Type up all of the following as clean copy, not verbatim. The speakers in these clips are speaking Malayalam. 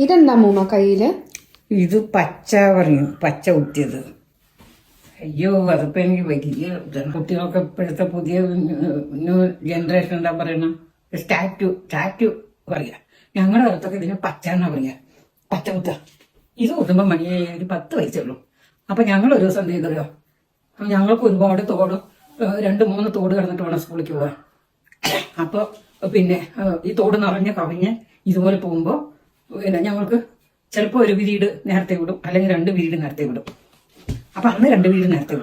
ഇതെന്താ മൂമ്മ കയ്യില്? ഇത് പച്ച പറയും, പച്ച കുത്തിയത്. അയ്യോ, അതിപ്പോ എനിക്ക് വലിയ കുട്ടികളൊക്കെ ഇപ്പോഴത്തെ പുതിയ ന്യൂ ജനറേഷൻ എന്താ പറയണ, സ്റ്റാറ്റു പറയാ. ഞങ്ങളുടെ കാലത്തൊക്കെ ഇതിന് പച്ച എന്നാ പറയാ, പച്ച കുത്ത. ഇത് കുത്തുമ്പോ മണിയെ ഒരു 10 വയസ്സേ ഉള്ളൂ. അപ്പൊ ഞങ്ങൾ ഒരു ദിവസം എന്ത് ചെയ്തല്ലോ, ഞങ്ങൾക്ക് ഒരുപാട് തോട്, 2-3 തോട് കിടന്നിട്ട് വേണം സ്കൂളിലേക്ക് പോകാൻ. അപ്പൊ പിന്നെ ഈ തോട് നിറഞ്ഞ് കവിഞ്ഞ് ഇതുപോലെ പോകുമ്പോ പിന്നെ ഞങ്ങൾക്ക് ചിലപ്പോൾ ഒരു പിരീഡ് നേരത്തെ വിടും, അല്ലെങ്കിൽ 2 പിരീഡ് നേരത്തെ വിടും. അപ്പൊ അന്ന് 2 പിരീഡ് നേരത്തെ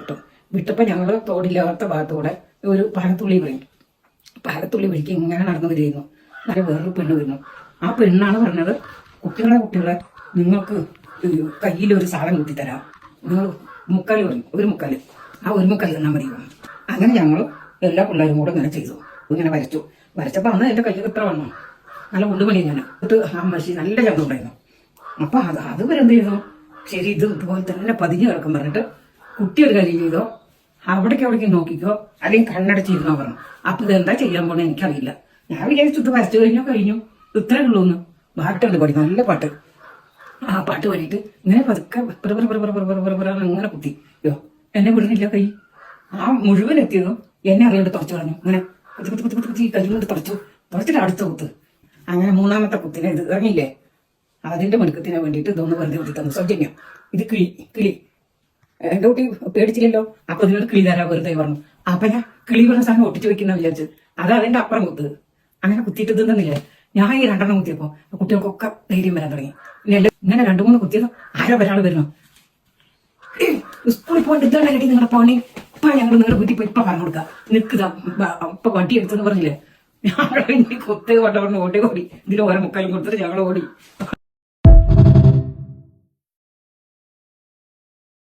വിട്ടപ്പോ ഞങ്ങള് തോടില്ലാത്ത ഭാഗത്തൂടെ ഒരു പാലത്തുള്ളി പറയും, പാലത്തുള്ളി വഴിക്ക് ഇങ്ങനെ നടന്നു വരികയായിരുന്നു. നല്ല വേറൊരു പെണ്ണ് വരുന്നു. ആ പെണ്ണാണ് പറഞ്ഞത്, കുട്ടികളെ നിങ്ങൾക്ക് കയ്യിലൊരു സാധനം കുത്തിത്തരാം, നിങ്ങൾ മുക്കാല് പറയും, ഒരു മുക്കാല്, ആ ഒരു മുക്കാല് തന്നാൽ മതി. അങ്ങനെ ഞങ്ങൾ എല്ലാ പിള്ളേരും കൂടെ ഇങ്ങനെ ചെയ്തു, ഇങ്ങനെ വരച്ചപ്പോ അന്ന് എന്റെ കയ്യിൽ ഇത്ര വന്നു, നല്ല ഉണ്ടുപണി. ഞാൻ ആ മഷി നല്ല ചന്തം ഉണ്ടായിരുന്നു. അപ്പൊ അതുവരെ എന്ത് ചെയ്തു, ശരി ഇത് ഇതുപോലെ തന്നെ പതിഞ്ഞു കിടക്കും പറഞ്ഞിട്ട് കുട്ടി ഒരു കാര്യം ചെയ്തോ, അവിടേക്ക് നോക്കിക്കോ, അല്ലെങ്കിൽ കണ്ണടച്ചിരുന്നോ പറഞ്ഞു. അപ്പൊ ഇതെന്താ ചെയ്യാൻ പോണേ എനിക്കറിയില്ല. ഞാൻ വിചാരിച്ചു ഇത് വരച്ചു കഴിഞ്ഞു ഇത്രേ ഉള്ളൂന്ന്. പാട്ടുണ്ട് പാടി, നല്ല പാട്ട്. ആ പാട്ട് പാടിയിട്ട് ഇങ്ങനെ പതുക്കെ ഇങ്ങനെ കുത്തി. യോ, എന്നെ വിടുന്നില്ല കൈ. ആ മുഴുവൻ എത്തിയതും എന്നെ അറിയാണ്ട് തുറച്ചു കളഞ്ഞു. ഇങ്ങനെ കുത്തി കൈ കൊണ്ട് തുറച്ചിട്ട് അടുത്ത കുത്ത്. അങ്ങനെ 3ാമത്തെ കുത്തിനെ ഇത് ഇറങ്ങില്ലേ, അതിന്റെ മെടുക്കത്തിന് വേണ്ടിയിട്ട് ഇതൊന്ന് വെറുതെ കുത്തി തന്നു, സൗജന്യം. ഇത് കിളി എന്റെ കുട്ടി പേടിച്ചില്ലല്ലോ. അപ്പൊ ഇതിനോട് കിളി തരാ വെറുതെ പറഞ്ഞു. അപ്പൊ ഞാൻ കിളി പറഞ്ഞ സാധനം ഒട്ടിച്ചു വെക്കുന്ന വിചാരിച്ചു. അത് അതിന്റെ അപ്പുറം കുത്ത്. അങ്ങനെ കുത്തിയിട്ട് തിന്നില്ലേ. ഞാൻ ഈ 2 കുത്തിയപ്പോ കുട്ടികൾക്കൊക്കെ ധൈര്യം വരാൻ തുടങ്ങി. ഇങ്ങനെ 2-3 കുത്തിയത് ആരോ ഒരാൾ വരുന്നു. സ്കൂളിൽ പോയിട്ട് ഇതാണ് റെഡി നിങ്ങളുടെ പണി, ഇപ്പൊ ഞങ്ങൾ നിങ്ങളുടെ വീട്ടിൽ പോയി ഇപ്പൊ പറഞ്ഞു കൊടുക്കാം, നിൽക്കുക ഇപ്പൊ വണ്ടി എടുത്തെന്ന് പറഞ്ഞില്ലേ. ഞങ്ങൾ കുത്തേ ഓടി ഇതിൽ ഓരോ മുക്കാലും കൊടുത്തിട്ട് ഞങ്ങൾ ഓടി.